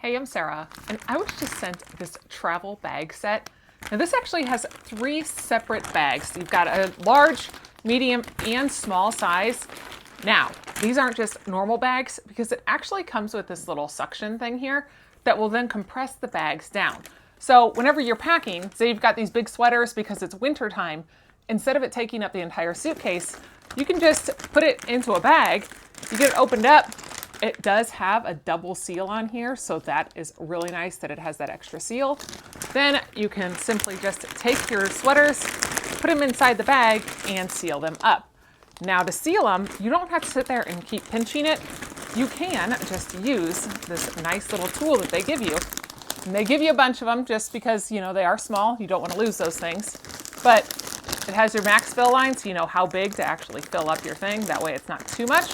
Hey, I'm Sarah, and I was just sent this travel bag set. Now this actually has 3 separate bags. You've got a large, medium, and small size. Now, these aren't just normal bags because it actually comes with this little suction thing here that will then compress the bags down. So whenever you're packing, say you've got these big sweaters because it's winter time, instead of it taking up the entire suitcase, you can just put it into a bag. You get it opened up. It does have a double seal on here, so that is really nice that it has that extra seal. Then you can simply just take your sweaters, put them inside the bag, and seal them up. Now to seal them, you don't have to sit there and keep pinching it. You can just use this nice little tool that they give you. And they give you a bunch of them just because, you know, they are small. You don't want to lose those things. But it has your max fill line, so you know how big to actually fill up your thing. That way it's not too much.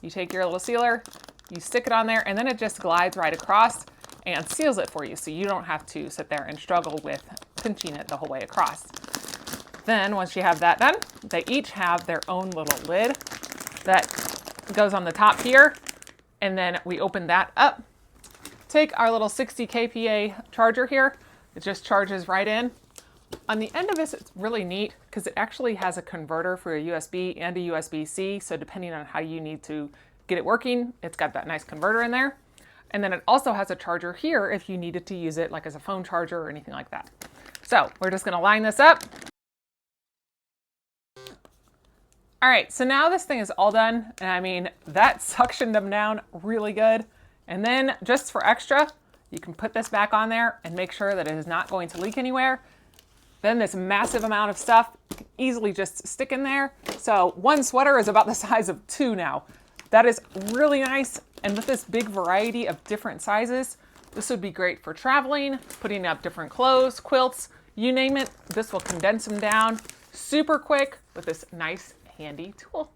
You take your little sealer, you stick it on there, and then it just glides right across and seals it for you, so you don't have to sit there and struggle with pinching it the whole way across. Then once you have that done, they each have their own little lid that goes on the top here, and then we open that up. Take our little 60 kPa charger here. It just charges right in. On the end of this, it's really neat because it actually has a converter for a USB and a USB-C. So depending on how you need to get it working, it's got that nice converter in there. And then it also has a charger here if you needed to use it like as a phone charger or anything like that. So we're just going to line this up. All right, so now this thing is all done. And I mean, that suctioned them down really good. And then just for extra, you can put this back on there and make sure that it is not going to leak anywhere. Then this massive amount of stuff can easily just stick in there. So one sweater is about the size of 2 now. That is really nice. And with this big variety of different sizes, this would be great for traveling, putting up different clothes, quilts, you name it. This will condense them down super quick with this nice handy tool.